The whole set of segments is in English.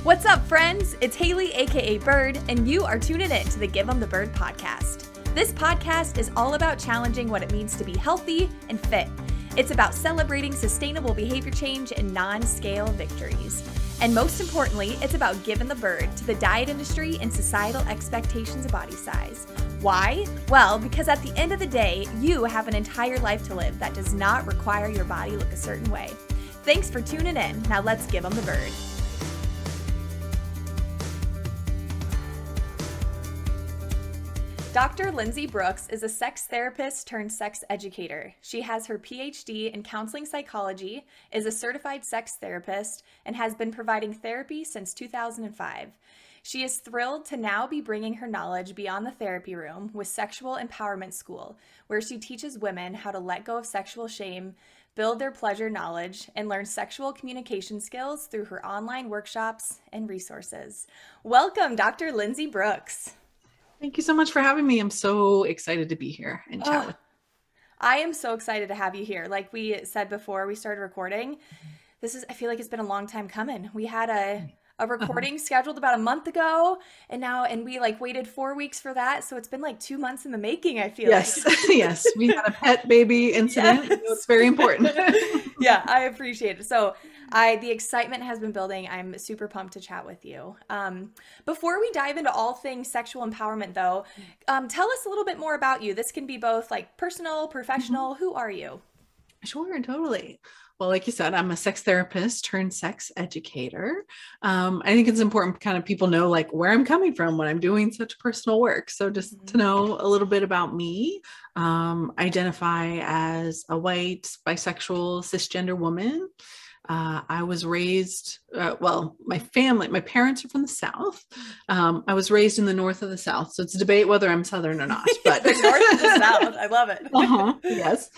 What's up, friends? It's Haley, aka Bird, and you are tuning in to the Give 'em the Bird podcast. This podcast is all about challenging what it means to be healthy and fit. It's about celebrating sustainable behavior change and non-scale victories. And most importantly, it's about giving the bird to the diet industry and societal expectations of body size. Why? Well, because at the end of the day, you have an entire life to live that does not require your body look a certain way. Thanks for tuning in. Now let's give 'em the bird. Dr. Lindsey Brooks is a sex therapist turned sex educator. She has her Ph.D. in counseling psychology, is a certified sex therapist, and has been providing therapy since 2005. She is thrilled to now be bringing her knowledge beyond the therapy room with Sexual Empowerment School, where she teaches women how to let go of sexual shame, build their pleasure knowledge, and learn sexual communication skills through her online workshops and resources. Welcome, Dr. Lindsey Brooks. Thank you so much for having me. I'm so excited to be here and chat with you. I am so excited to have you here. Like we said before we started recording, I feel like it's been a long time coming. We had a recording scheduled about a month ago, and we waited 4 weeks for that. So it's been like 2 months in the making, I feel like. Yes, we had a pet baby incident. Yes. It's very important. Yeah, I appreciate it. So the excitement has been building. I'm super pumped to chat with you. Before we dive into all things sexual empowerment though, tell us a little bit more about you. This can be both like personal, professional. Who are you? Sure, totally. Well, like you said, I'm a sex therapist turned sex educator. I think it's important kind of people know like where I'm coming from when I'm doing such personal work. So just to know a little bit about me, identify as a white, bisexual, cisgender woman. I was raised, my parents are from the South. I was raised in the north of the South. So it's a debate whether I'm Southern or not, but the north of the South. I love it. Yes.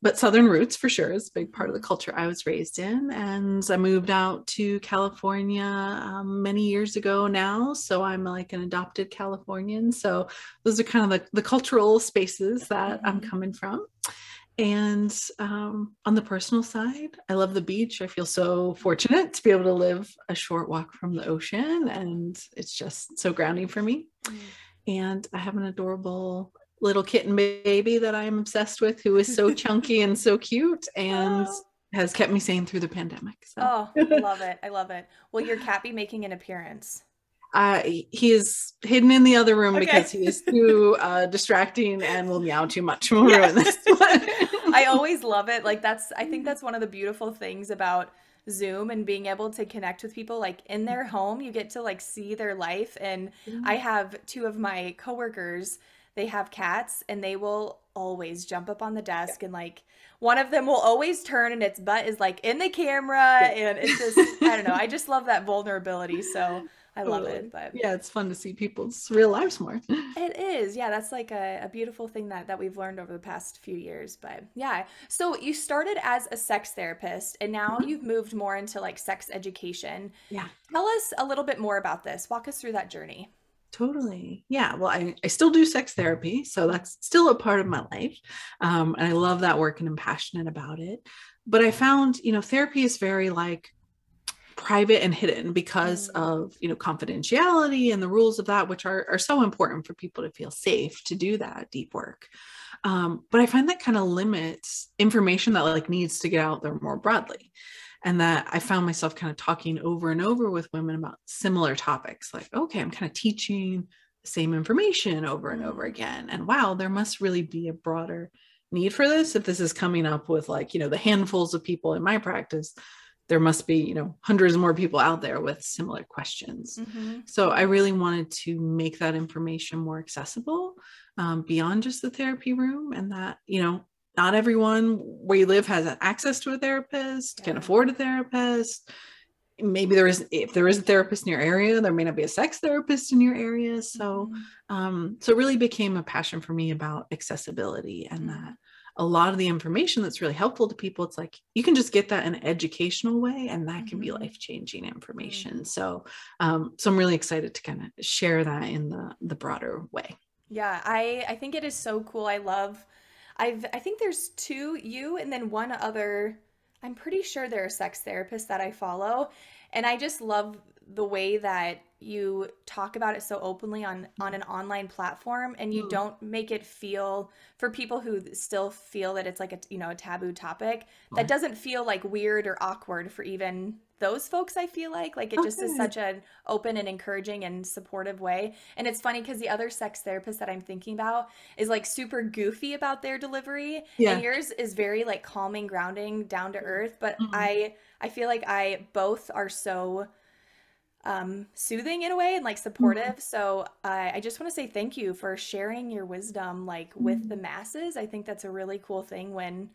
But Southern roots for sure is a big part of the culture I was raised in. And I moved out to California many years ago now. So I'm like an adopted Californian. So those are kind of the cultural spaces that I'm coming from. And on the personal side, I love the beach. I feel so fortunate to be able to live a short walk from the ocean, and it's just so grounding for me. And I have an adorable little kitten baby that I'm obsessed with, who is so chunky and so cute, and has kept me sane through the pandemic. So. Oh, I love it. I love it. Will your cat be making an appearance? He is hidden in the other room because he is too distracting and will meow too much. We'll ruin this one. I always love it. I think that's one of the beautiful things about Zoom and being able to connect with people like in their home. You get to like see their life. And I have two of my coworkers, they have cats, and they will always jump up on the desk and like one of them will always turn and its butt is like in the camera. And it's just, I don't know. I just love that vulnerability. So I love it. But yeah, it's fun to see people's real lives more. It is. Yeah, that's like a beautiful thing that we've learned over the past few years. But yeah, so you started as a sex therapist and now you've moved more into like sex education. Yeah. Tell us a little bit more about this. Walk us through that journey. Totally. Yeah. Well, I still do sex therapy, so that's still a part of my life. And I love that work and I'm passionate about it. But I found, therapy is very like private and hidden because of, confidentiality and the rules of that, which are so important for people to feel safe to do that deep work. But I find that kind of limits information that like needs to get out there more broadly. And that I found myself kind of talking over and over with women about similar topics. Like, okay, I'm kind of teaching the same information over and over again. And wow, there must really be a broader need for this. If this is coming up with like, the handfuls of people in my practice, there must be, hundreds more people out there with similar questions. So I really wanted to make that information more accessible beyond just the therapy room, and that, not everyone where you live has access to a therapist, can afford a therapist. Maybe if there is a therapist in your area, there may not be a sex therapist in your area. So, so it really became a passion for me about accessibility, and that a lot of the information that's really helpful to people, it's like, you can just get that in an educational way, and that can be life-changing information. So, so I'm really excited to kind of share that in the broader way. Yeah. I think it is so cool. I think there's two, you and then one other, I'm pretty sure they're a sex therapist that I follow. And I just love the way that you talk about it so openly on an online platform, and you don't make it feel, for people who still feel that it's like a, you know, a taboo topic, that doesn't feel like weird or awkward for even those folks. I feel like it just is Okay. such an open and encouraging and supportive way. And it's funny because the other sex therapist that I'm thinking about is like super goofy about their delivery, and Yeah. yours is very like calming, grounding, down to earth. But Mhm. I feel like I both are so soothing in a way and like Mhm. supportive. So I just want to say thank you for sharing your wisdom like with the Mhm. masses. I think that's a really cool thing when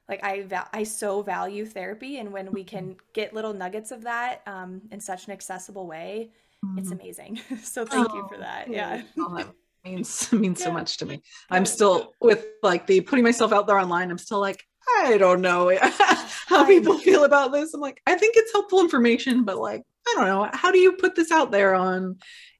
like I so value therapy, and when we can get little nuggets of that in such an accessible way, it's Mhm. amazing. So thank you for Oh, that. Yeah. good. Oh, that means so Yeah. much to me. I'm Yeah. still with like the putting myself out there online. I'm still like, I don't know how Same. people feel about this. I'm like, I think it's helpful information, but like, I don't know. How do you put this out there on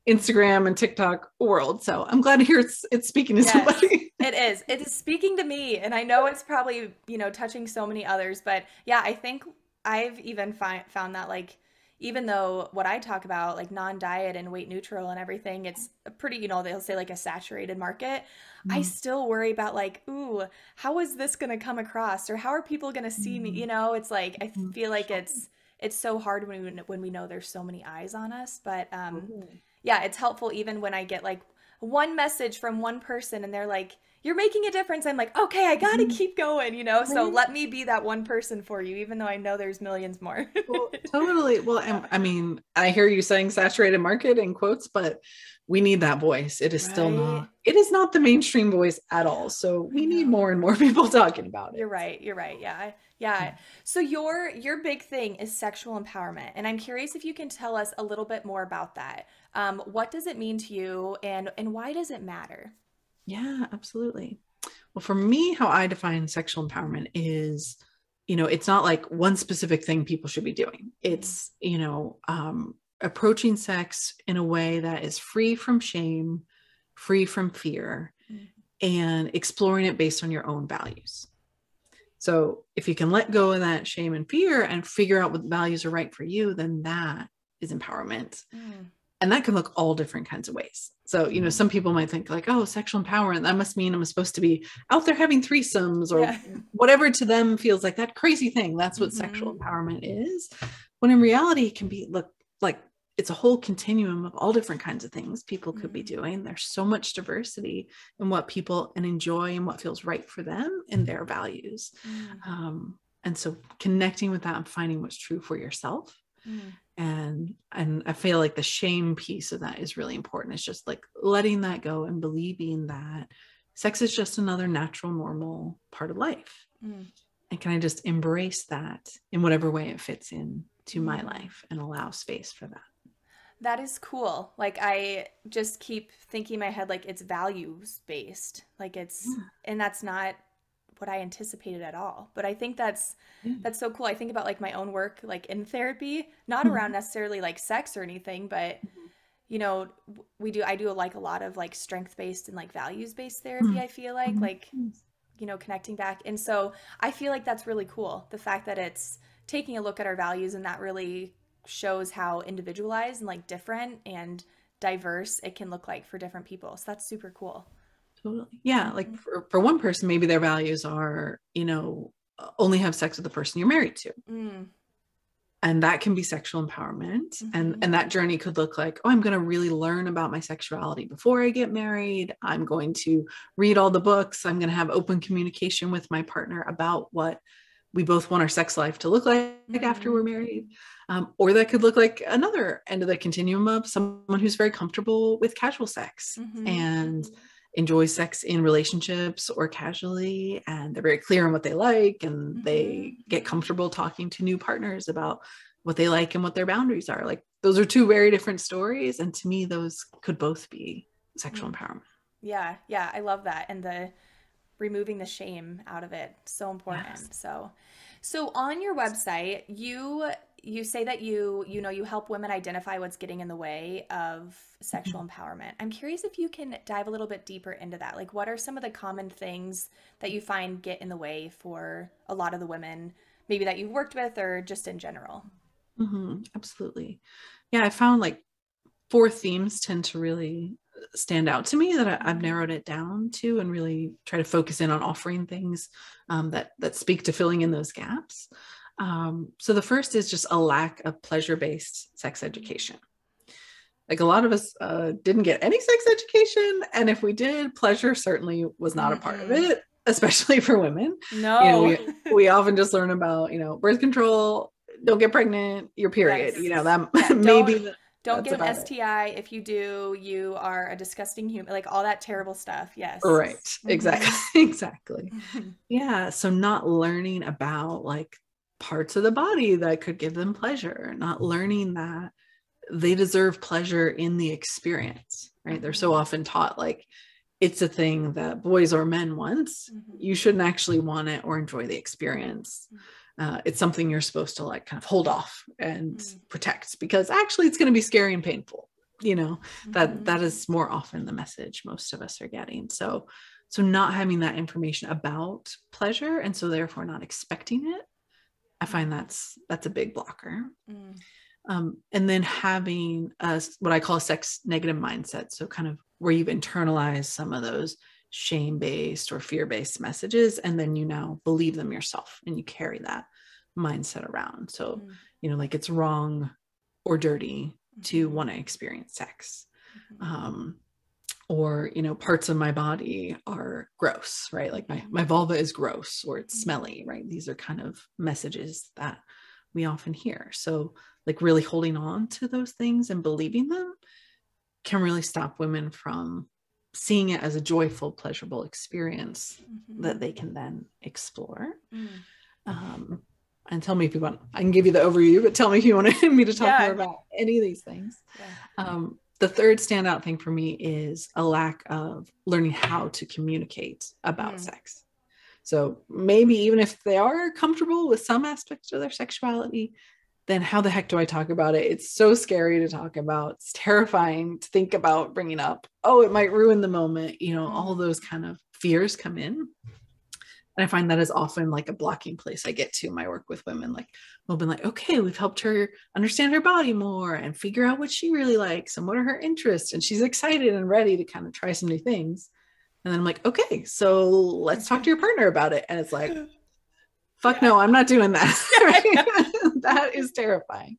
Instagram and TikTok world? So I'm glad to hear it's speaking to Yes, somebody. it is. It is speaking to me, and I know it's probably, you know, touching so many others, but yeah, I think I've even found that like even though what I talk about like non-diet and weight neutral and everything, it's a pretty, you know, they'll say like a saturated market. I Mhm. still worry about like, ooh, how is this going to come across, or how are people going to see me? Mhm. You know, it's like I Mhm. feel like it's so hard when we know there's so many eyes on us, but Totally. yeah, it's helpful even when I get like one message from one person and they're like, "You're making a difference." I'm like, "Okay, I got to Mhm. keep going, you know? So Right. let me be that one person for you, even though I know there's millions more." Well, totally. Well, Yeah. I mean, I hear you saying saturated market in quotes, but we need that voice. Right? It is not the mainstream voice at I all. know. So I we need know. more and more people talking about it. You're right. You're right. Yeah. Yeah. So your big thing is sexual empowerment, and I'm curious if you can tell us a little bit more about that. What does it mean to you, and why does it matter? Yeah, absolutely. Well, for me, how I define sexual empowerment is, it's not like one specific thing people should be doing. Mm, It's, approaching sex in a way that is free from shame, free from fear, mm, and exploring it based on your own values. So if you can let go of that shame and fear and figure out what values are right for you, then that is empowerment. mm, And that can look all different kinds of ways. So, mm. some people might think like, oh, sexual empowerment, that must mean I'm supposed to be out there having threesomes or Yeah. whatever to them feels like that crazy thing. That's what Hmm. sexual empowerment is. When in reality, it can be look like it's a whole continuum of all different kinds of things people could be Mm, doing. There's so much diversity in what people and enjoy and what feels right for them and their values. mm, And so connecting with that and finding what's true for yourself, mm. and I feel like the shame piece of that is really important. It's just like letting that go and believing that sex is just another natural, normal part of life. Mm, And can I just embrace that in whatever way it fits in to my mm. life and allow space for that? That is cool. Like I just keep thinking in my head like it's values based. Like it's Yeah. and that's not what I anticipated at all. But I think Yeah. that's so cool. I think about like my own work like in therapy, not around Mhm. necessarily like sex or anything, but you know, I do like a lot of like strength based and like values based therapy, Mhm. I feel Mhm. like, you know, connecting back. And so I feel like that's really cool. The fact that it's taking a look at our values, and that really shows how individualized and like different and diverse it can look like for different people. So that's super cool. Totally. Yeah. Like Hmm. for one person, maybe their values are, only have sex with the person you're married to. Mm, And that can be sexual empowerment, and hmm. that journey could look like, oh, I'm going to really learn about my sexuality before I get married. I'm going to read all the books. I'm going to have open communication with my partner about what we both want our sex life to look like after we're Hmm. married. Or that could look like another end of the continuum of someone who's very comfortable with casual sex Hmm. and enjoys sex in relationships or casually, and they're very clear on what they like, and Hmm. they get comfortable talking to new partners about what they like and what their boundaries are. Like those are two very different stories, and to me those could both be sexual Mm. empowerment. Yeah, yeah, I love that. And the removing the shame out of it, so Yes. important. So on your website you say that you know you help women identify what's getting in the way of sexual empowerment. I'm curious if you can dive a little bit deeper into that. Like what are some of the common things that you find get in the way for a lot of the women maybe that you've worked with or just in general? Absolutely. Yeah, I found like 4 themes tend to really stand out to me that I've narrowed it down to, and really try to focus in on offering things that speak to filling in those gaps. So the first is just a lack of pleasure-based sex education. Like a lot of us didn't get any sex education, and if we did, pleasure certainly was not a part of it, especially for women. No. We often just learn about, birth control, don't get pregnant, your period. Yes. That maybe Don't that's get an about STI. If you do, you are a disgusting human. Like all that terrible stuff. Yes. Right. Exactly. Exactly. Yeah. So not learning about like parts of the body that could give them pleasure, not learning that they deserve pleasure in the experience, right? They're so often taught like it's a thing that boys or men want. You shouldn't actually want it or enjoy the experience. It's something you're supposed to like kind of hold off and protect, because actually it's going to be scary and painful. That is more often the message most of us are getting. So not having that information about pleasure, and so therefore not expecting it, I find that's a big blocker. And then having what I call a sex negative mindset. So kind of where you've internalized some of those shame-based or fear-based messages, and then you now believe them yourself and you carry that mindset around. So, like it's wrong or dirty to want to experience sex. Or, parts of my body are gross, right? Like my vulva is gross, or it's smelly, right? These are kind of messages that we often hear. So like really holding on to those things and believing them can really stop women from seeing it as a joyful, pleasurable experience that they can then explore. And tell me if you want, I can give you the overview, but tell me if you want me to talk more about any of these things. The third standout thing for me is a lack of learning how to communicate about sex. So maybe even if they are comfortable with some aspects of their sexuality, then how the heck do I talk about it? It's so scary to talk about. It's terrifying to think about bringing up. Oh, it might ruin the moment. All those kind of fears come in. And I find that is often like a blocking place I get to in my work with women. Like, we'll be like, okay, we've helped her understand her body more and figure out what she really likes and what are her interests. And she's excited and ready to kind of try some new things. And then I'm like, okay, so let's talk to your partner about it. And it's like, fuck no, I'm not doing that. Right? That is terrifying.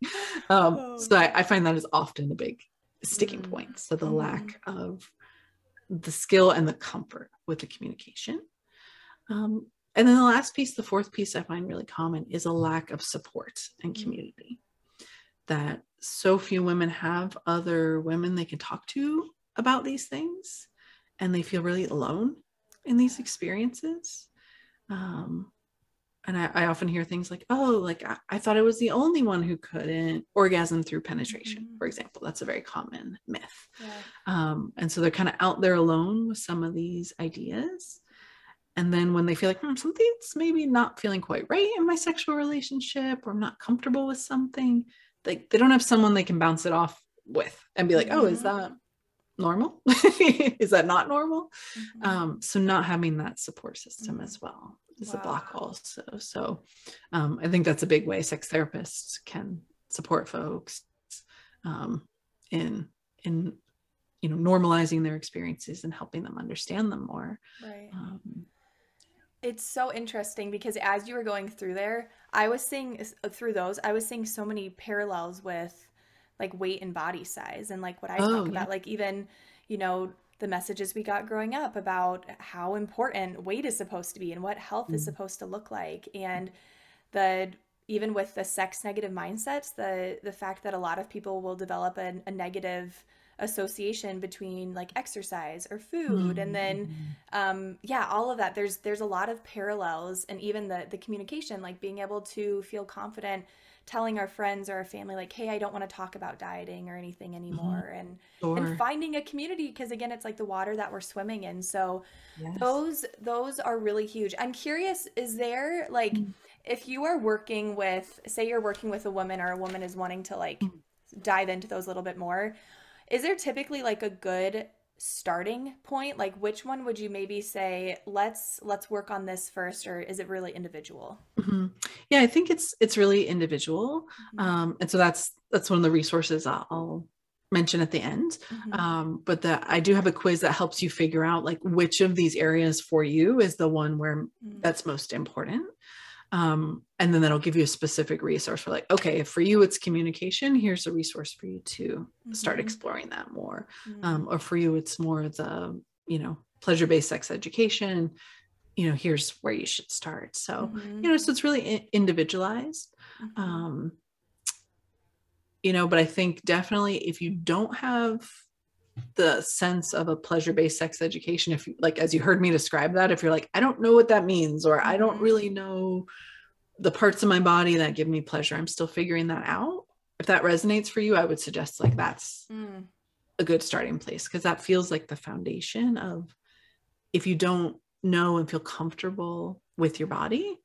So I find that is often a big sticking point. So the lack of the skill and the comfort with the communication. And then the last piece, the fourth piece I find really common, is a lack of support and community. That so few women have other women they can talk to about these things, and they feel really alone in these experiences. And I often hear things like, oh, like I thought I was the only one who couldn't orgasm through penetration, for example. That's a very common myth. And so they're kind of out there alone with some of these ideas. And then when they feel like something's maybe not feeling quite right in my sexual relationship, or I'm not comfortable with something, they don't have someone they can bounce it off with and be like, oh, is that normal? Is that not normal? So not having that support system as well is a block also. So I think that's a big way sex therapists can support folks in normalizing their experiences and helping them understand them more. Right. It's so interesting because as you were going through there, I was seeing so many parallels with like weight and body size, and like what I talk about, like even, the messages we got growing up about how important weight is supposed to be and what health is supposed to look like. And even with the sex negative mindsets, the fact that a lot of people will develop a negative association between like exercise or food, and then all of that, there's a lot of parallels. And even the communication, like being able to feel confident telling our friends or our family like, hey, I don't want to talk about dieting or anything anymore. And finding a community, because again, it's like the water that we're swimming in. So those are really huge. I'm curious, is there like if you are working with, say you're working with a woman, or a woman is wanting to like dive into those a little bit more, is there typically like a good starting point? Like, which one would you maybe say, let's work on this first, or is it really individual? Mm-hmm. Yeah, I think it's really individual. Mm-hmm. And so that's one of the resources I'll mention at the end. Mm-hmm. But I do have a quiz that helps you figure out like which of these areas for you is the one where that's most important. And then that'll give you a specific resource for like, okay, if for you it's communication, here's a resource for you to start exploring that more. Or for you, it's more the, pleasure-based sex education, here's where you should start. So, so it's really individualized. But I think definitely if you don't have the sense of a pleasure-based sex education, if you, like, as you heard me describe that, if you're like, I don't know what that means, or I don't really know the parts of my body that give me pleasure, I'm still figuring that out. If that resonates for you, I would suggest like that's a good starting place, because that feels like the foundation of, if you don't know and feel comfortable with your body,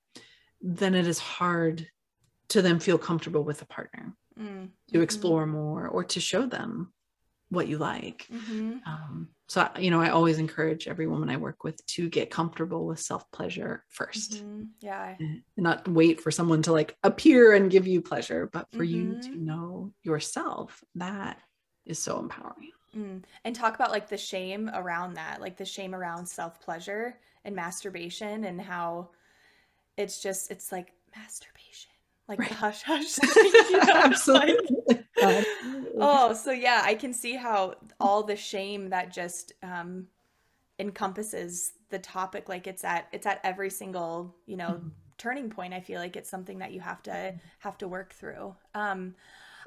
then it is hard to then feel comfortable with a partner, to explore more or to show them what you like. So, I always encourage every woman I work with to get comfortable with self-pleasure first. Yeah. Not wait for someone to like appear and give you pleasure, but for you to know yourself. That is so empowering. And talk about like the shame around that, like the shame around self-pleasure and masturbation, and how it's like masturbation, like the hush hush thing, Absolutely. Like, oh, so yeah, I can see how all the shame that just encompasses the topic, like it's at every single, turning point. I feel like it's something that you have to work through.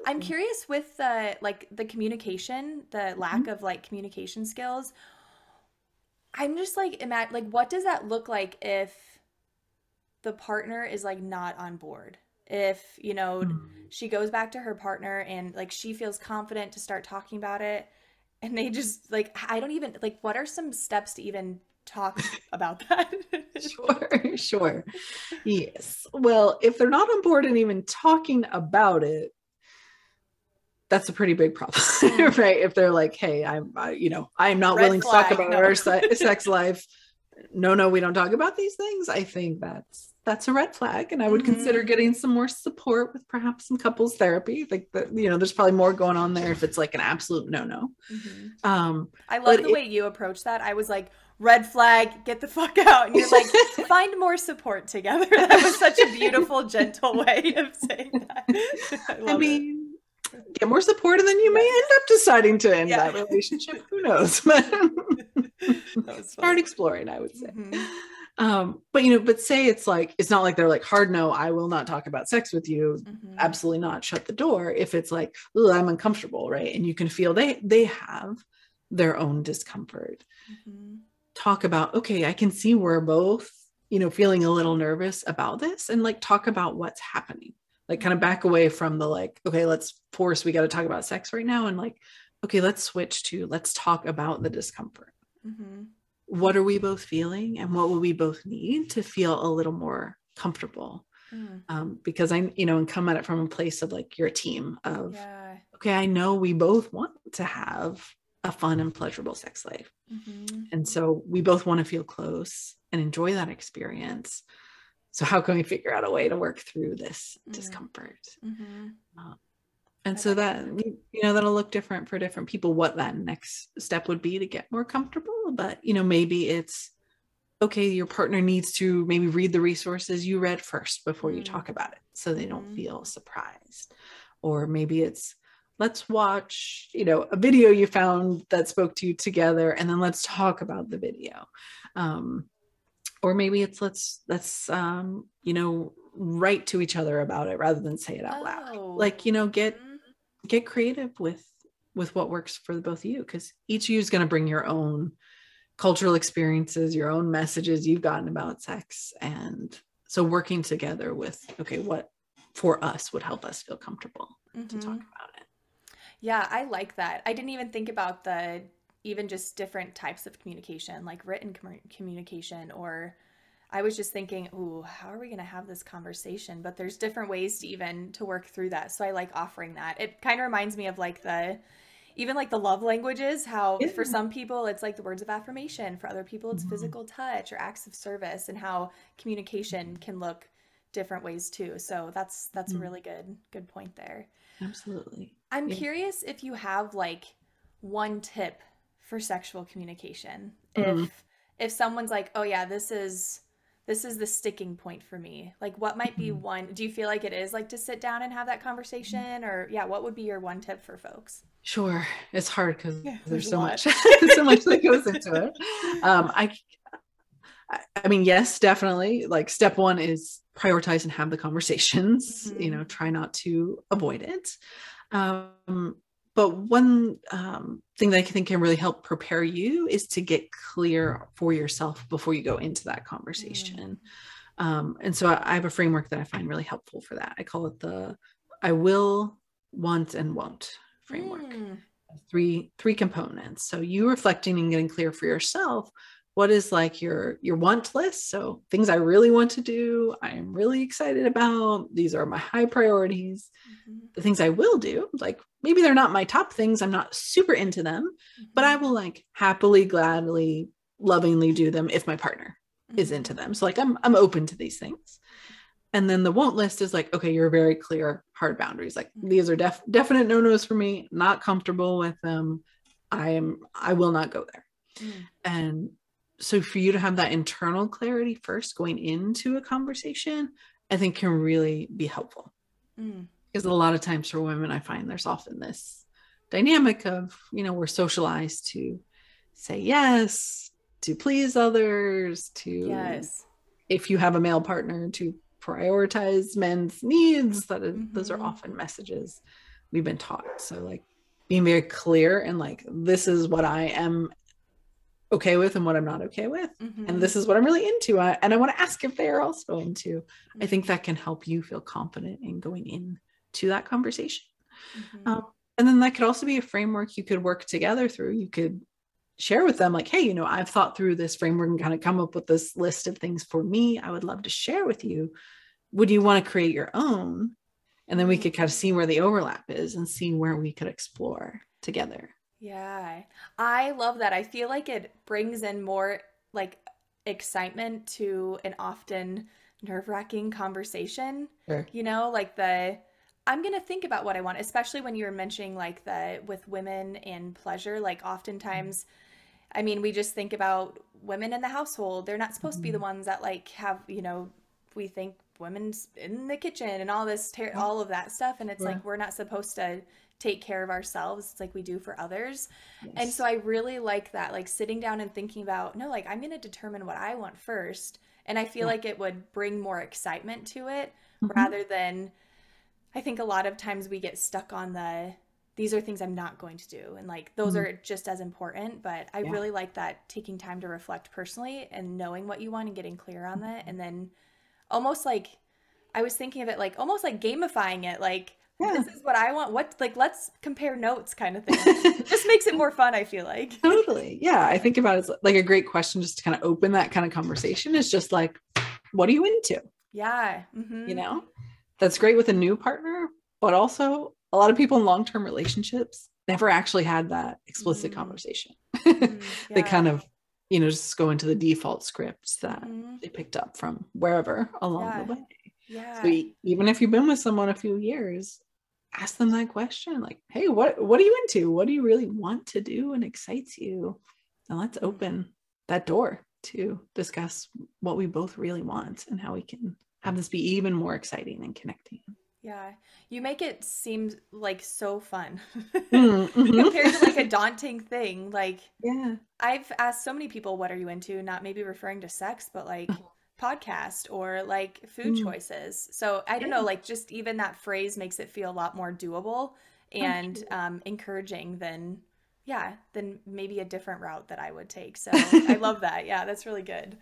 I'm curious with the communication, the lack of like communication skills. I'm just like, what does that look like if the partner is like not on board? If, she goes back to her partner and like she feels confident to start talking about it, and they just like, I don't even like, what are some steps to even talk about that? Sure. Yes. Well, if they're not on board and even talking about it, that's a pretty big problem, right? If they're like, hey, I'm not Red willing flag, to talk about our sex life. No, we don't talk about these things. I think that's a red flag. And I would consider getting some more support with perhaps some couples therapy. Like there's probably more going on there if it's like an absolute no. I love the way you approach that. I was like, red flag, get the fuck out. And you're like, find more support together. That was such a beautiful, gentle way of saying that. I mean, get more support, and then you may end up deciding to end that relationship. Who knows? But start exploring, I would say. But say it's like, it's not like they're like, hard no, I will not talk about sex with you. Absolutely not. Shut the door. If it's like, oh, I'm uncomfortable, right? And you can feel they have their own discomfort. Talk about, okay, I can see we're both, feeling a little nervous about this, and like talk about what's happening. Like kind of back away from the like, okay, we got to talk about sex right now. And like, okay, let's switch to, let's talk about the discomfort. What are we both feeling, and what will we both need to feel a little more comfortable? Because and come at it from a place of like, you're a team of, okay, I know we both want to have a fun and pleasurable sex life. And so we both want to feel close and enjoy that experience. So how can we figure out a way to work through this discomfort? And so that, that'll look different for different people, what that next step would be to get more comfortable. But, maybe it's, okay, your partner needs to maybe read the resources you read first before you talk about it, so they don't feel surprised. Or maybe it's, let's watch, a video you found that spoke to you together, and then let's talk about the video. Or maybe it's let's write to each other about it rather than say it out loud. Like, get creative with what works for the both of you, because each of you is going to bring your own cultural experiences, your own messages you've gotten about sex. And so working together with, okay, what for us would help us feel comfortable to talk about it. Yeah, I like that. I didn't even think about even just different types of communication, like written communication, or I was just thinking, ooh, how are we going to have this conversation? But there's different ways to work through that. So I like offering that. It kind of reminds me of like even like the love languages, how Yeah. for some people it's like the words of affirmation, for other people it's physical touch or acts of service, and how communication can look different ways too. So that's a really good point there. Absolutely. I'm Yeah. curious if you have like one tip for sexual communication. Mm. If someone's like, "Oh yeah, this is the sticking point for me." Like what might be one, do you feel like it is like to sit down and have that conversation, or yeah, what would be your one tip for folks? Sure. It's hard because There's there's a so lot. much, so much that goes into it. I mean, yes, definitely. Like step one is prioritize and have the conversations, try not to avoid it. But one thing that I think can really help prepare you is to get clear for yourself before you go into that conversation. And so I have a framework that I find really helpful for that. I call it the I will, want, and won't framework. Three components. So you reflecting and getting clear for yourself, what is like your want list? So things I really want to do, I'm really excited about. These are my high priorities. The things I will do, like maybe they're not my top things, I'm not super into them, but I will like happily, gladly, lovingly do them if my partner is into them. So like I'm open to these things. And then the won't list is like, okay, you're very clear, hard boundaries. Like these are definite no-nos for me, not comfortable with them. I will not go there. And so for you to have that internal clarity first going into a conversation, I think can really be helpful. Because a lot of times for women, I find there's often this dynamic of, we're socialized to say yes, to please others, to, if you have a male partner, to prioritize men's needs. Those are often messages we've been taught. So like being very clear and like, this is what I am okay with and what I'm not okay with. And this is what I'm really into. And I want to ask if they are also into. I think that can help you feel confident in going into that conversation. And then that could also be a framework you could work together through. You could share with them like, hey, I've thought through this framework and kind of come up with this list of things for me. I would love to share with you. Would you want to create your own? And then we could kind of see where the overlap is and see where we could explore together. Yeah, I love that. I feel like it brings in more like excitement to an often nerve-wracking conversation. Sure. Like I'm going to think about what I want, especially when you were mentioning like with women and pleasure, like oftentimes, I mean, we just think about women in the household. They're not supposed to be the ones that like have, we think women's in the kitchen and all this, all of that stuff. And it's like, we're not supposed to take care of ourselves. It's like we do for others. And so I really like that, like sitting down and thinking about, no, like I'm going to determine what I want first. And I feel like it would bring more excitement to it rather than, I think a lot of times we get stuck on these are things I'm not going to do. And like, those are just as important, but I really like that, taking time to reflect personally and knowing what you want and getting clear on that. And then almost like, I was thinking of it like, almost like gamifying it. Like, this is what I want. Let's compare notes kind of thing. It just makes it more fun, I feel like. Totally. Yeah. I think about it as like a great question just to kind of open that kind of conversation. Is just like, what are you into? Yeah. That's great with a new partner, but also a lot of people in long-term relationships never actually had that explicit conversation. They kind of, just go into the default scripts that they picked up from wherever along the way. Yeah. So even if you've been with someone a few years, ask them that question. Like, hey, what are you into? What do you really want to do and excites you? And let's open that door to discuss what we both really want and how we can have this be even more exciting and connecting. Yeah. You make it seem like so fun compared to like a daunting thing. Like, I've asked so many people, what are you into? Not maybe referring to sex, but like podcast or like food choices. So I don't know, like just even that phrase makes it feel a lot more doable and encouraging than maybe a different route that I would take. So I love that. Yeah, that's really good.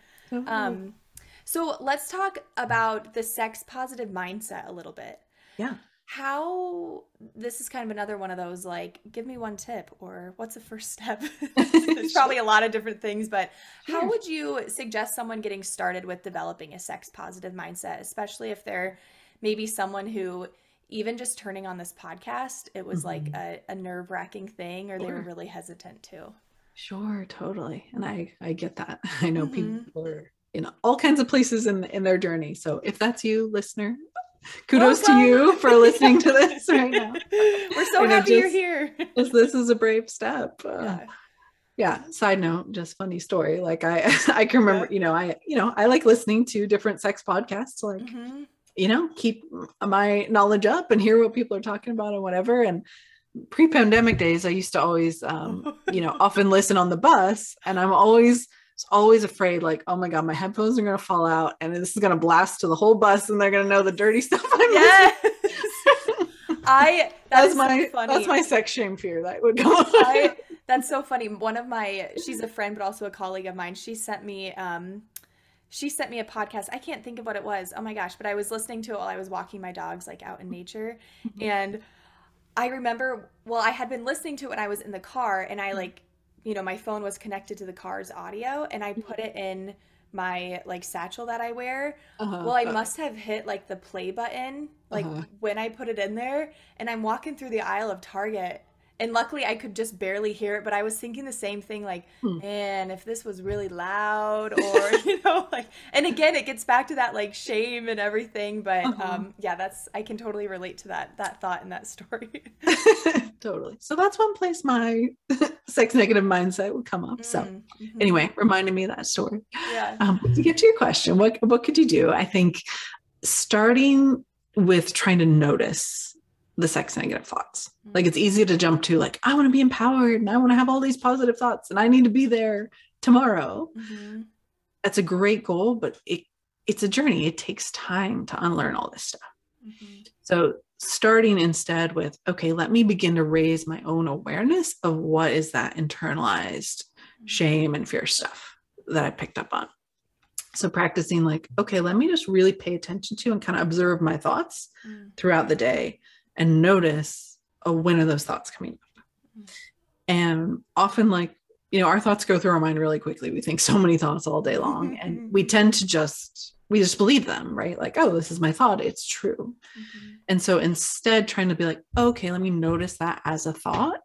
So let's talk about the sex positive mindset a little bit. Yeah. How, this is kind of another one of those, like, give me one tip or what's the first step? There's probably a lot of different things, but how would you suggest someone getting started with developing a sex positive mindset, especially if they're maybe someone who even just turning on this podcast, it was like a nerve-wracking thing, or they were really hesitant too. Sure, totally. And I get that. I know people are in all kinds of places in their journey. So if that's you, listener, kudos to you for listening to this right now. We're so happy you're here. This is a brave step. Yeah. Side note, just funny story. Like I can remember, I like listening to different sex podcasts, like, keep my knowledge up and hear what people are talking about and whatever. And pre-pandemic days, I used to always, often listen on the bus, and I'm always afraid, like, oh my God, my headphones are going to fall out and this is going to blast to the whole bus and they're going to know the dirty stuff I'm listening. That's my sex shame fear that would go on. That's so funny. She's a friend, but also a colleague of mine. She sent me a podcast. I can't think of what it was. Oh my gosh. But I was listening to it while I was walking my dogs, like, out in nature. And I remember, I had been listening to it when I was in the car, and I my phone was connected to the car's audio, and I put it in my like satchel that I wear. I must have hit like the play button, when I put it in there, and I'm walking through the aisle of Target, and luckily I could just barely hear it, but I was thinking the same thing, like, man, if this was really loud, or, and again, it gets back to that like shame and everything. But I can totally relate to that thought in that story. Totally. So that's one place my sex negative mindset would come up. So anyway, reminding me of that story. Yeah. To get to your question, what could you do? I think starting with trying to notice the sex negative thoughts. Like, it's easy to jump to, like, I want to be empowered and I want to have all these positive thoughts and I need to be there tomorrow. That's a great goal, but it's a journey. It takes time to unlearn all this stuff. So starting instead with, okay, let me begin to raise my own awareness of what is that internalized shame and fear stuff that I picked up on. So practicing, like, okay, let me just really pay attention to and kind of observe my thoughts throughout the day and notice, when are those thoughts coming up? And often, like, our thoughts go through our mind really quickly. We think so many thoughts all day long, and we tend to we just believe them, right? Like, oh, this is my thought, it's true. And so instead, trying to be like, okay, let me notice that as a thought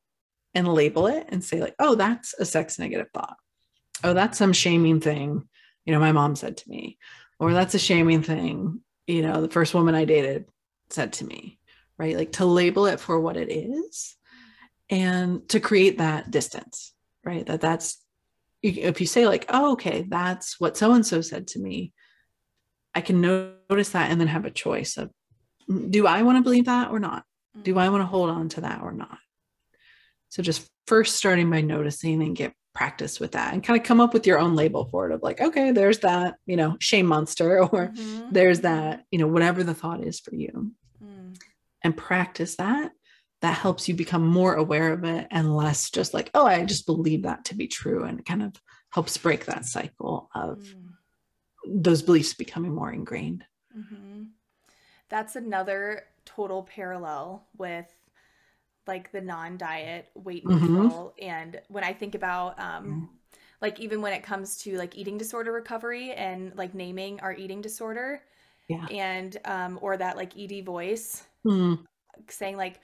and label it and say, like, oh, that's a sex negative thought. Oh, that's some shaming thing, my mom said to me, or that's a shaming thing, the first woman I dated said to me, right? Like, to label it for what it is and to create that distance, right? That's, if you say, like, oh, okay, that's what so-and-so said to me, I can notice that and then have a choice of, do I want to believe that or not? Do I want to hold on to that or not? So just first starting by noticing and get practice with that and kind of come up with your own label for it, of like, okay, there's that, shame monster, or there's that, whatever the thought is for you, and practice that. That helps you become more aware of it and less just like, oh, I just believe that to be true, and it kind of helps break that cycle of those beliefs becoming more ingrained. That's another total parallel with like the non-diet weight neutral. And when I think about like, even when it comes to like eating disorder recovery and like naming our eating disorder, and or that like ED voice saying, like,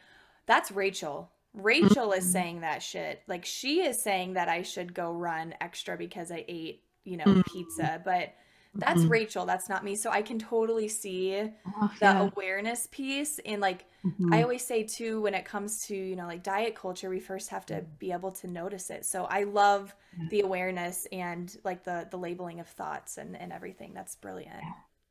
that's Rachel is saying that shit, like, she is saying that I should go run extra because I ate pizza, but that's Rachel, that's not me. So I can totally see the awareness piece. And like, I always say too, when it comes to, like diet culture, we first have to be able to notice it. So I love the awareness and like the labeling of thoughts and everything. That's brilliant.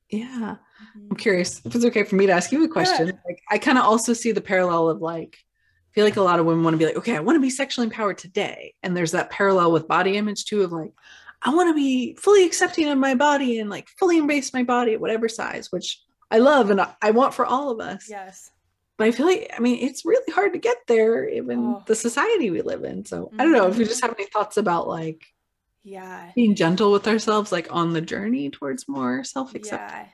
Yeah. I'm curious if it's okay for me to ask you a question. Like, I kind of also see the parallel of, like, I feel like a lot of women want to be like, okay, I want to be sexually empowered today. And there's that parallel with body image too, of like, I want to be fully accepting of my body and like fully embrace my body at whatever size, which I love and I want for all of us. Yes. But I feel like, it's really hard to get there, even the society we live in. So I don't know if you just have any thoughts about, like, being gentle with ourselves, like on the journey towards more self-acceptance.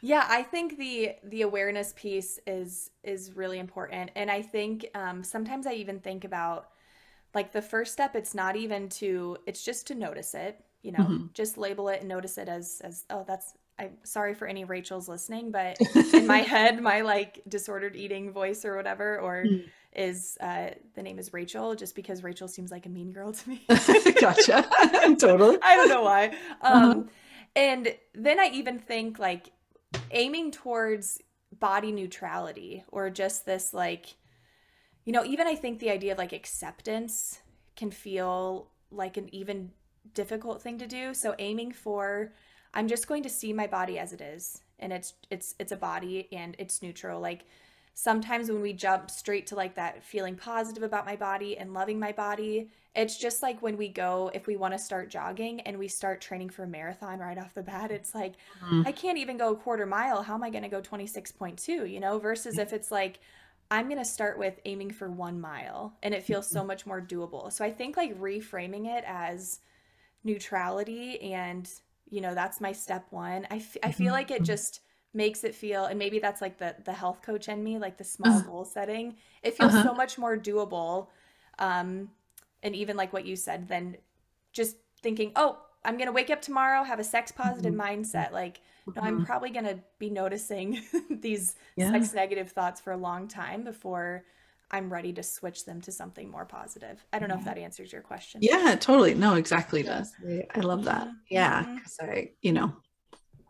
Yeah, I think the awareness piece is really important. And I think sometimes I even think about, like, the first step, it's just to notice it, just label it and notice it as, oh, I'm sorry for any Rachels listening, but in my head, my like disordered eating voice or whatever, or is the name is Rachel, just because Rachel seems like a mean girl to me. Gotcha. Totally. I don't know why. Uh-huh. And then I even think like aiming towards body neutrality, or just this like, even I think the idea of like acceptance can feel like an even difficult thing to do. So aiming for, I'm just going to see my body as it is, and it's a body and it's neutral. Like sometimes when we jump straight to like that feeling positive about my body and loving my body, it's just like when we go, if we want to start jogging and we start training for a marathon right off the bat, it's like, I can't even go a quarter mile. How am I going to go 26.2, versus if it's like, I'm going to start with aiming for 1 mile, and it feels so much more doable. So I think like reframing it as neutrality, and that's my step one. I feel like it just makes it feel, and maybe that's like the health coach in me, like the small goal setting, it feels so much more doable. And even like what you said, then just thinking, oh, I'm going to wake up tomorrow, have a sex positive mindset. Like, no, I'm probably going to be noticing these sex negative thoughts for a long time before I'm ready to switch them to something more positive. I don't know if that answers your question. Yeah, totally. No, exactly does. I love that. Yeah. Because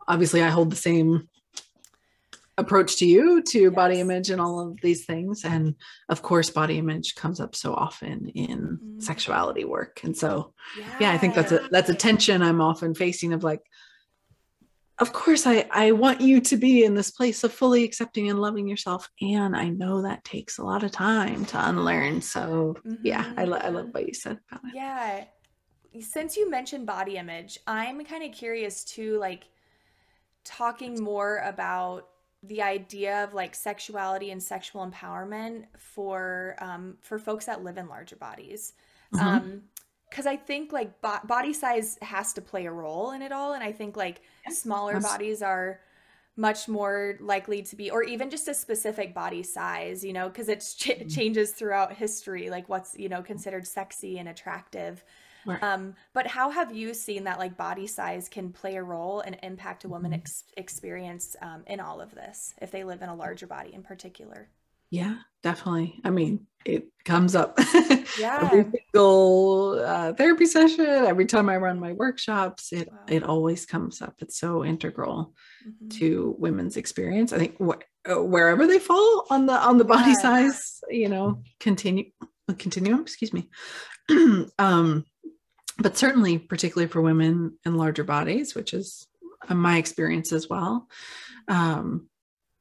obviously I hold the same approach to you to body image and all of these things. And of course, body image comes up so often in sexuality work. And so, I think that's a tension I'm often facing of like, of course, I want you to be in this place of fully accepting and loving yourself. And I know that takes a lot of time to unlearn. So I love what you said about it. Yeah. Since you mentioned body image, I'm kind of curious too, like talking more about the idea of like sexuality and sexual empowerment for folks that live in larger bodies. Because I think like body size has to play a role in it all. And I think like smaller bodies are much more likely to be, or even just a specific body size, because it changes throughout history, like what's, considered sexy and attractive. Right. But how have you seen that like body size can play a role and impact a woman experience in all of this, if they live in a larger body in particular? Yeah, definitely. I mean, it comes up Yeah. every single therapy session, every time I run my workshops, it always comes up. It's so integral to women's experience. I think wherever they fall on the body size, continuum, excuse me. But certainly, particularly for women in larger bodies, which is my experience as well,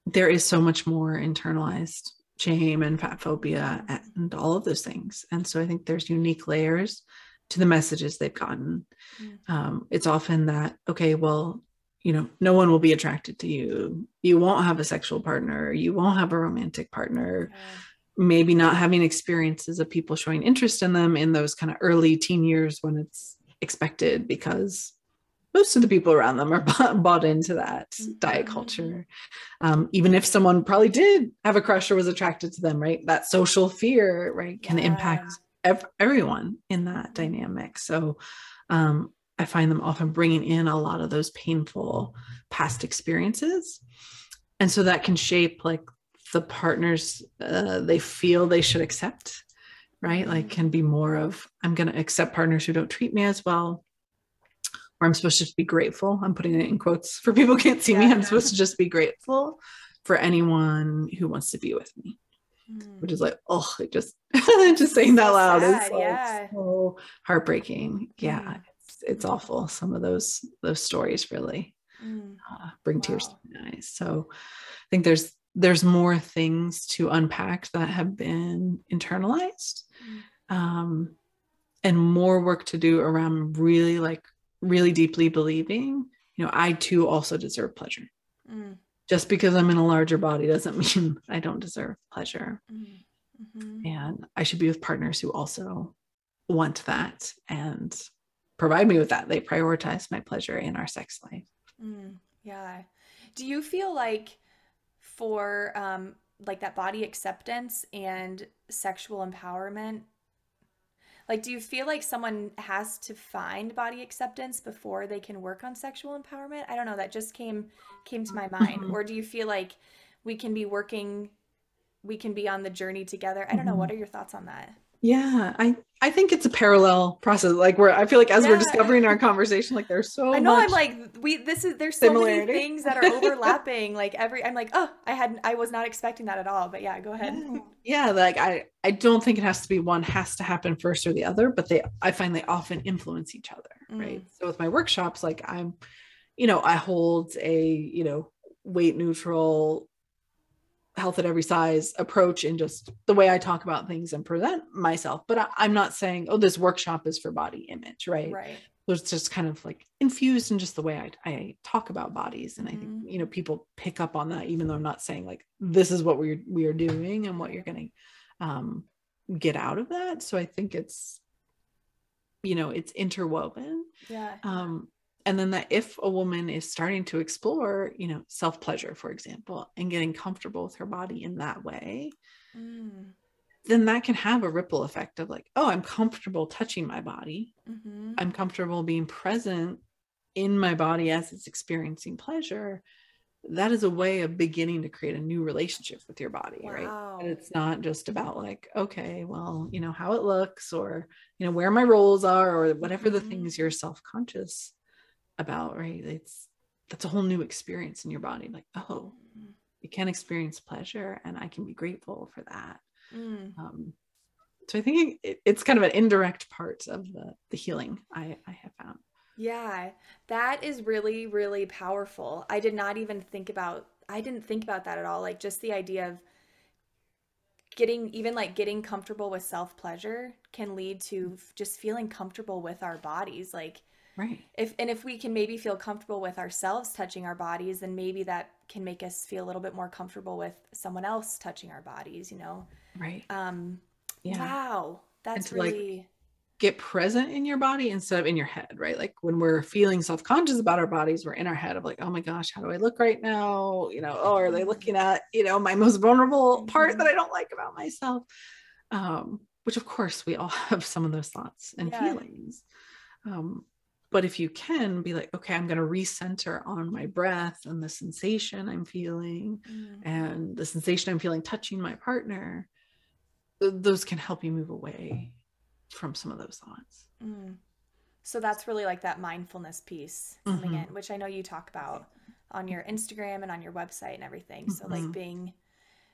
there is so much more internalized shame and fat phobia and all of those things. And so I think there's unique layers to the messages they've gotten. It's often that, okay, well, no one will be attracted to you. You won't have a sexual partner. You won't have a romantic partner. Maybe not having experiences of people showing interest in them in those kind of early teen years when it's expected, because most of the people around them are bought into that diet culture. Even if someone probably did have a crush or was attracted to them, right? That social fear, right, can impact everyone in that dynamic. So I find them often bringing in a lot of those painful past experiences. And so that can shape like the partners they feel they should accept, right? Like can be more of, I'm going to accept partners who don't treat me as well, or I'm supposed to just be grateful. I'm putting it in quotes for people who can't see me. I'm supposed to just be grateful for anyone who wants to be with me, which is like, oh, it just saying that loud is like so heartbreaking. Yeah, it's awful. Some of those stories really bring tears to my eyes. So I think there's more things to unpack that have been internalized, and more work to do around really deeply believing, I too also deserve pleasure. Just because I'm in a larger body doesn't mean I don't deserve pleasure. And I should be with partners who also want that and provide me with that. They prioritize my pleasure in our sex life. Yeah. Do you feel like for like that body acceptance and sexual empowerment, Like, do you feel like someone has to find body acceptance before they can work on sexual empowerment? I don't know. That just came to my mind. Mhm. Or do you feel like we can be working, we can be on the journey together? I don't know. What Mhm. are your thoughts on that? Yeah, I think it's a parallel process. Like I feel like as we're Yeah. discovering our conversation, like there's I so know, I'm much like there's so many similarity. things that are overlapping. Like I'm like, oh, I was not expecting that at all. But yeah, go ahead. Yeah. Yeah, like I don't think it has to be one has to happen first or the other, but I find they often influence each other, right? Mm, So with my workshops, like I hold a, weight neutral, health at every size approach in just the way I talk about things and present myself. But I'm not saying, oh, this workshop is for body image, right? right. So it's just kind of like infused in just the way I talk about bodies. And I think, Mm-hmm. people pick up on that, even though I'm not saying like, this is what we are doing and what you're going to get out of that. So I think it's interwoven. Yeah. And then that if a woman is starting to explore, self-pleasure, for example, and getting comfortable with her body in that way, Mm, then that can have a ripple effect of like, oh, I'm comfortable touching my body. mm-hmm. I'm comfortable being present in my body as it's experiencing pleasure. That is a way of beginning to create a new relationship with your body, right? And Wow. it's not just about like, okay, well, how it looks, or, where my roles are, or whatever the Mm-hmm. things you're self-conscious about, right? That's a whole new experience in your body. Like, oh, you can experience pleasure and I can be grateful for that. Mm. So I think it's kind of an indirect part of the healing I have found. Yeah, that is really, really powerful. I did not even think about, I didn't think about that at all. Like just the idea of getting comfortable with self-pleasure can lead to just feeling comfortable with our bodies. Like Right. if we can maybe feel comfortable with ourselves touching our bodies, then maybe that can make us feel a little bit more comfortable with someone else touching our bodies, you know? Right. Um, Yeah. wow, And that's to like really, get present in your body instead of in your head, right? Like when we're feeling self-conscious about our bodies, we're in our head of like, oh my gosh, how do I look right now? Oh, are they looking at, my most vulnerable part that Mhm. I don't like about myself? Which of course we all have some of those thoughts and Yeah. feelings. Um, but if you can be like, okay, I'm going to recenter on my breath and the sensation I'm feeling Mm. and the sensation I'm feeling touching my partner, those can help you move away from some of those thoughts. Mm. So that's really like that mindfulness piece coming Mm-hmm. in, which I know you talk about on your Instagram and on your website and everything. So like Mm-hmm.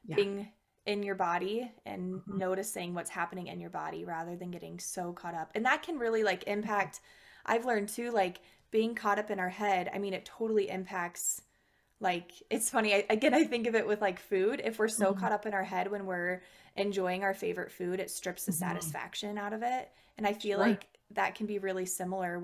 Yeah. being in your body and Mm-hmm. noticing what's happening in your body rather than getting so caught up. And that can really like impact, I've learned too, like being caught up in our head. I mean, it totally impacts, like it's funny. Again, I think of it with like food. If we're so Mm-hmm. caught up in our head when we're enjoying our favorite food, it strips the Mm-hmm. satisfaction out of it. And I feel Sure. like that can be really similar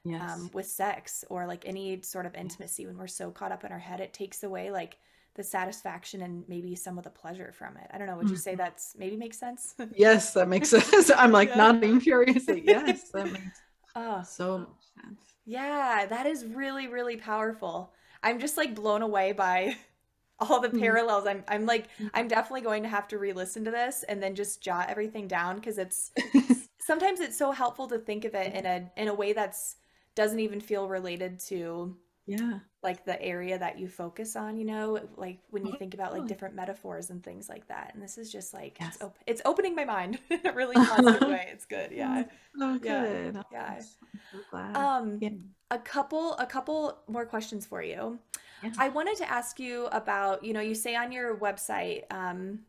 Yes. with sex or like any sort of Yeah. intimacy. When we're so caught up in our head, it takes away like the satisfaction and maybe some of the pleasure from it. I don't know. Would you say Mm-hmm. that's maybe makes sense? Yes, that makes sense. I'm like Yeah. nodding furiously. Yes, that makes Oh, so much sense. yeah, that is really, really powerful. I'm just like blown away by all the Mm-hmm. parallels. I'm like, I'm definitely going to have to re-listen to this and then just jot everything down because it's sometimes it's so helpful to think of it in a way that's doesn't even feel related to Yeah. like the area that you focus on, you know, like when you Oh, think about like totally. different metaphors and things like that. And this is just like Yes. it's opening my mind in a really positive way. It's good. Yeah. Oh, Yeah. good. Oh, Yeah. I'm so glad. Um Yeah. a couple more questions for you. Yeah. I wanted to ask you about, you know, you say on your website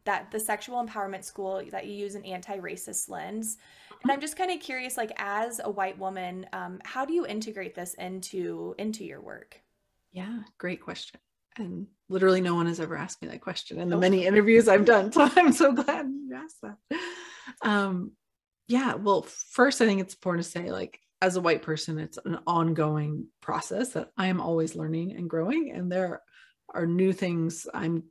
that the sexual empowerment school that you use an anti-racist lens. And I'm just kind of curious, like as a white woman, how do you integrate this into your work? Yeah. Great question. And literally no one has ever asked me that question in the Oh. many interviews I've done. So I'm so glad you asked that. Um, yeah. Well, first, I think it's important to say, like, as a white person, it's an ongoing process that I am always learning and growing. And there are new things I'm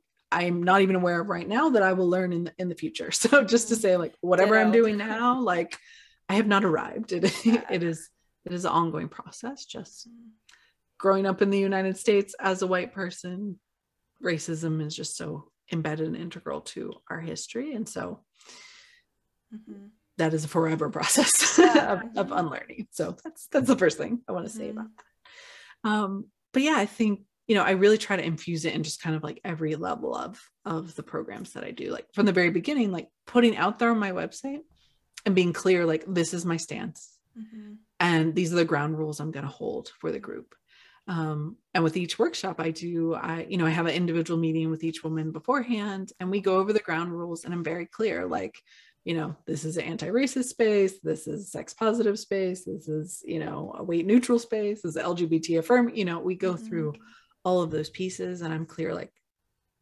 not even aware of right now that I will learn in the future. So just to Mhm. say, like, whatever I'm Ditto. doing now, like, I have not arrived. Yeah. It is an ongoing process. Just growing up in the United States as a white person, racism is just so embedded and integral to our history. And so Mm-hmm. that is a forever process of unlearning. So that's the first thing I want to say about that. But yeah, I think, I really try to infuse it in just kind of like every level of the programs that I do, like from the very beginning, like putting out there on my website and being clear, like, this is my stance. And these are the ground rules I'm going to hold for the group. And with each workshop I have an individual meeting with each woman beforehand, and we go over the ground rules, and I'm very clear, like, this is an anti-racist space. This is sex positive space. This is, a weight neutral space. This is LGBT affirm, we go through all of those pieces, and I'm clear, like,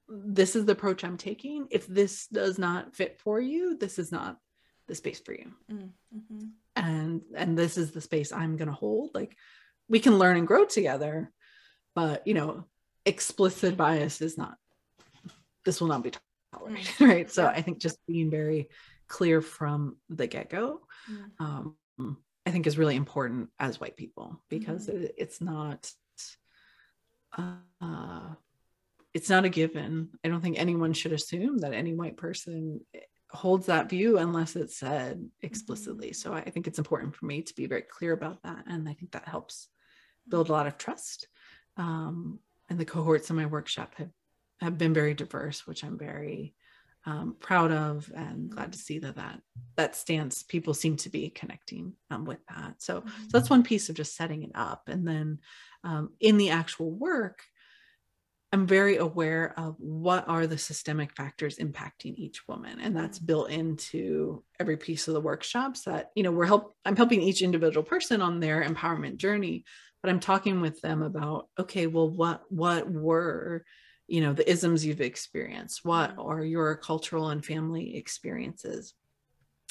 this is the approach I'm taking. If this does not fit for you, this is not the space for you. And this is the space I'm going to hold. Like, we can learn and grow together, but, explicit bias this will not be tolerated. Right. So I think just being very clear from the get-go, I think is really important as white people, because it's not a given. I don't think anyone should assume that any white person holds that view unless it's said explicitly. So I think it's important for me to be very clear about that. And I think that helps build a lot of trust. And the cohorts in my workshop have been very diverse, which I'm very proud of, and glad to see that stance, people seem to be connecting with that. So that's one piece of just setting it up. And then in the actual work, I'm very aware of what are the systemic factors impacting each woman. And that's built into every piece of the workshops that, I'm helping each individual person on their empowerment journey, but I'm talking with them about, okay, well, what were, the isms you've experienced? What are your cultural and family experiences?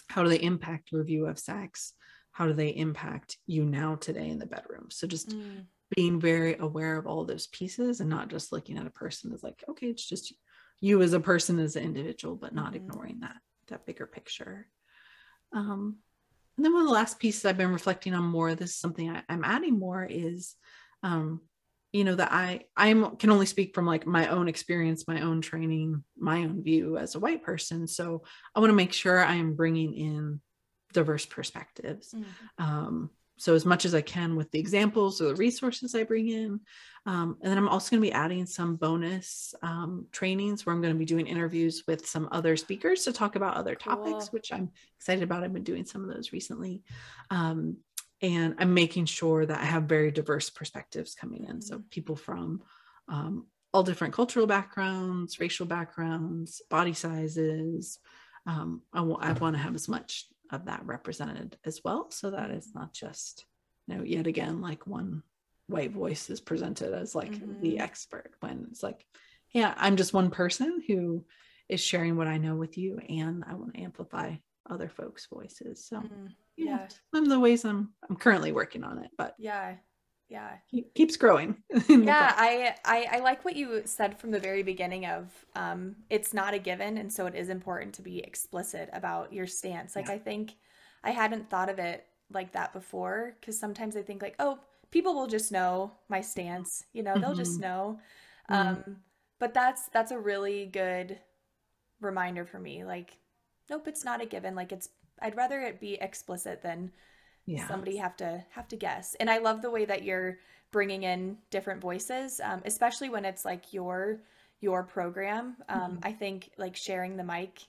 How do they impact your view of sex? How do they impact you now today in the bedroom? So just being very aware of all those pieces, and not just looking at a person as like, okay, it's just you as a person, as an individual, but not ignoring that bigger picture. And then one of the last pieces I've been reflecting on more, this is something I'm adding more, is, that I can only speak from like my own experience, my own training, my own view as a white person. So I want to make sure I am bringing in diverse perspectives. So as much as I can with the examples or the resources I bring in. And then I'm also going to be adding some bonus trainings where I'm going to be doing interviews with some other speakers to talk about other topics, which I'm excited about. I've been doing some of those recently. And I'm making sure that I have very diverse perspectives coming in. So people from all different cultural backgrounds, racial backgrounds, body sizes. I want to have as much of that represented as well, so that it's not just, yet again, like one white voice is presented as like the expert, when it's like, yeah, I'm just one person who is sharing what I know with you, and I want to amplify other folks' voices. So some of the ways I'm currently working on it, but keeps growing. I like what you said from the very beginning of it's not a given, and so it is important to be explicit about your stance. Like I think I hadn't thought of it like that before, because sometimes I think like, oh, people will just know my stance, they'll just know. But that's a really good reminder for me. Like, nope, it's not a given. Like I'd rather it be explicit than somebody have to guess. And I love the way that you're bringing in different voices, especially when it's like your program. I think like sharing the mic,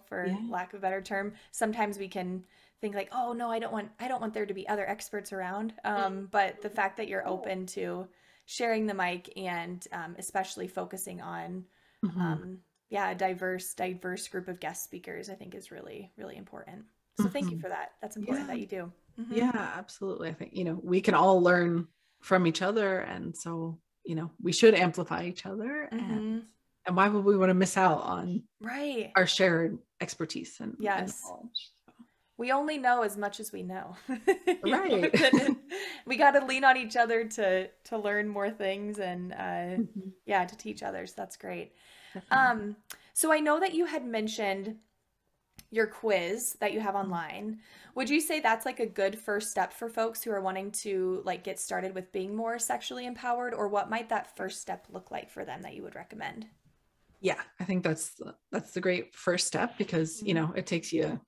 for lack of a better term, sometimes we can think like, oh no, I don't want there to be other experts around. But the fact that you're open to sharing the mic, and especially focusing on a diverse group of guest speakers, I think is really, really important. So thank you for that. That's important that you do. Yeah, absolutely. I think, we can all learn from each other. And so, we should amplify each other. And why would we want to miss out on our shared expertise and knowledge? So. We only know as much as we know. Right. We got to lean on each other to learn more things and to teach others. That's great. So I know that you had mentioned your quiz that you have online. Would you say that's like a good first step for folks who are wanting to like get started with being more sexually empowered, or what might that first step look like for them that you would recommend? Yeah, I think that's the great first step, because, it takes you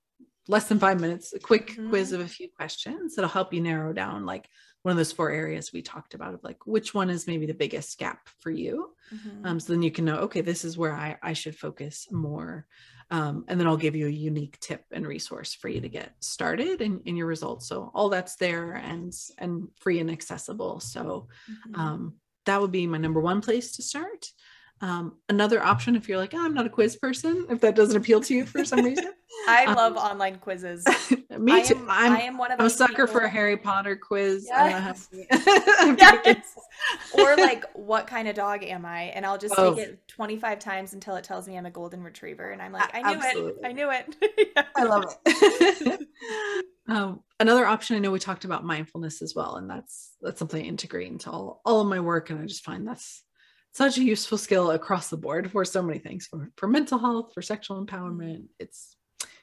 less than 5 minutes, a quick Mm-hmm. quiz of a few questions that'll help you narrow down like one of those 4 areas we talked about of like which one is maybe the biggest gap for you. Mm-hmm. So then you can know, okay, this is where I should focus more. And then I'll give you a unique tip and resource for you to get started in your results. So all that's there and free and accessible. So Mm-hmm. that would be my number one place to start. Another option, if you're like, oh, I'm not a quiz person, if that doesn't appeal to you for some reason. I love online quizzes. Me too. I am one of I'm a those sucker people. for a Harry Potter quiz. Yes. I'm Yes. Or like, what kind of dog am I? And I'll just take Oh, it 25 times until it tells me I'm a golden retriever. And I'm like, I knew it. absolutely. I knew it. Yeah. I love it. Another option, I know we talked about mindfulness as well, and that's something I integrate into all of my work, and I just find that's such a useful skill across the board for so many things, for mental health, for sexual empowerment.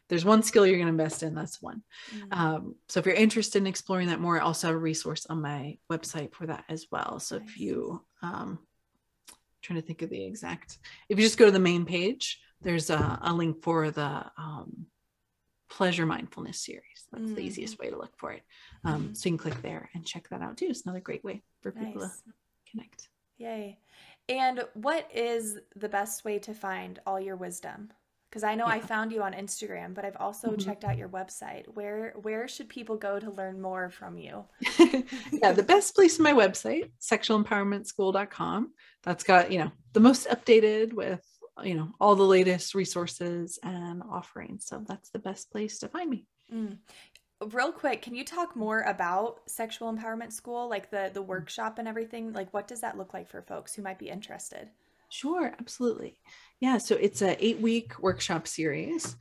There's one skill you're going to invest in, that's one. So if you're interested in exploring that more, I also have a resource on my website for that as well. So Nice. if you trying to think of the exact, if you just go to the main page, there's a link for the pleasure mindfulness series. That's the easiest way to look for it. So you can click there and check that out too. It's another great way for people to connect. Yay. And what is the best way to find all your wisdom? Because I know I found you on Instagram, but I've also checked out your website. Where should people go to learn more from you? Yeah, the best place is my website, sexualempowermentschool.com. That's got, the most updated with, all the latest resources and offerings. So that's the best place to find me. Real quick, can you talk more about Sexual Empowerment School, like the workshop and everything? Like, what does that look like for folks who might be interested? Sure, absolutely. Yeah, so it's a 8-week workshop series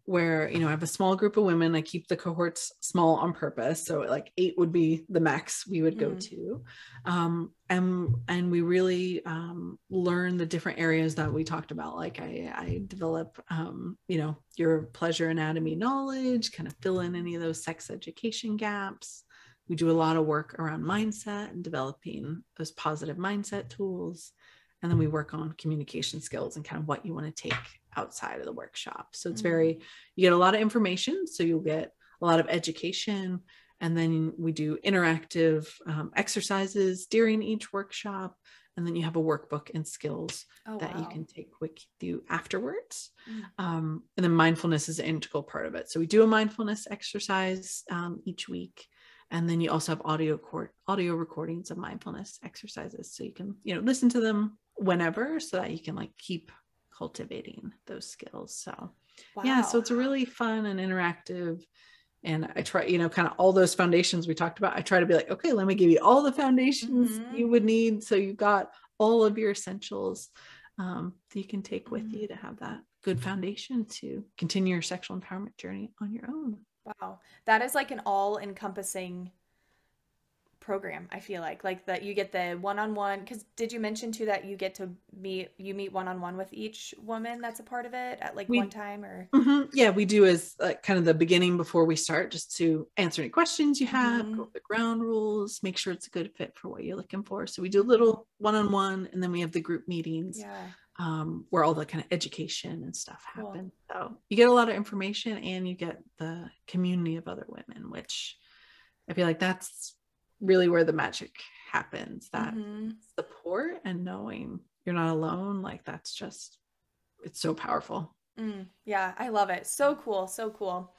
where, I have a small group of women. I keep the cohorts small on purpose. So like 8 would be the max we would go to. And we really learn the different areas that we talked about. Like I develop, your pleasure anatomy knowledge, kind of fill in any of those sex education gaps. We do a lot of work around mindset and developing those positive mindset tools. And then we work on communication skills and kind of what you want to take outside of the workshop. So it's you get a lot of information. So you'll get a lot of education. And then we do interactive exercises during each workshop. And then you have a workbook and skills that you can take with you afterwards. And then mindfulness is an integral part of it. So we do a mindfulness exercise each week. And then you also have audio recordings of mindfulness exercises. So you can, listen to them whenever so that you can like keep cultivating those skills. So so it's a really fun and interactive. And I try, kind of all those foundations we talked about. I try to be like, okay, let me give you all the foundations you would need. So you've got all of your essentials that you can take with you to have that good foundation to continue your sexual empowerment journey on your own. Wow. That is like an all-encompassing program, I feel like that you get the one-on-one, because did you mention too that you get to meet one-on-one with each woman that's a part of it at like one time or? Yeah, we do as kind of the beginning before we start, just to answer any questions you have, go over the ground rules, make sure it's a good fit for what you're looking for. So we do a little one-on-one, and then we have the group meetings where all the kind of education and stuff happen. So you get a lot of information and you get the community of other women, which I feel like that's really where the magic happens, that support and knowing you're not alone. Like that's just, it's so powerful. Yeah, I love it. So cool. So cool.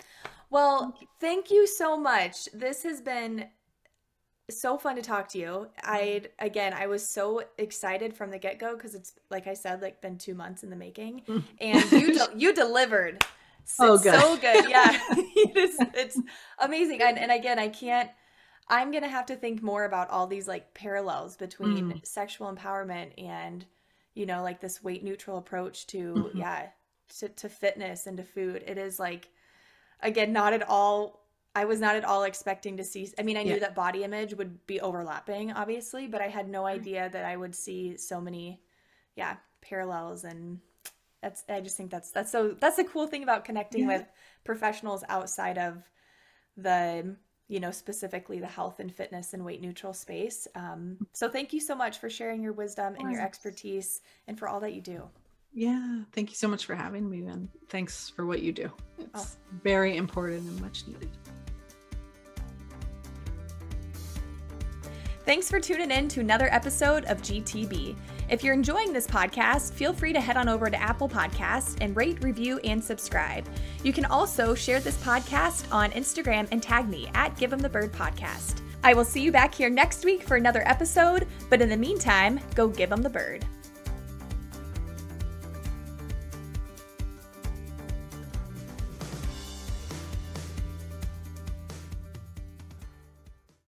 Well, thank you so much. This has been so fun to talk to you. I was so excited from the get-go because it's, like I said, like been 2 months in the making, and you delivered. So good. Yeah. It's amazing. And again, I'm going to have to think more about all these like parallels between sexual empowerment and, like this weight neutral approach to, to fitness and to food. It is like, again, I was not at all expecting to see, I knew that body image would be overlapping, obviously, but I had no idea that I would see so many, parallels. And I just think that's the cool thing about connecting with professionals outside of the, specifically the health and fitness and weight neutral space. So thank you so much for sharing your wisdom and your expertise and for all that you do. Yeah. Thank you so much for having me, and thanks for what you do. It's very important and much needed. Thanks for tuning in to another episode of GTB. If you're enjoying this podcast, feel free to head on over to Apple Podcasts and rate, review, and subscribe. You can also share this podcast on Instagram and tag me at Give 'em the Bird Podcast. I will see you back here next week for another episode, but in the meantime, go give 'em the bird.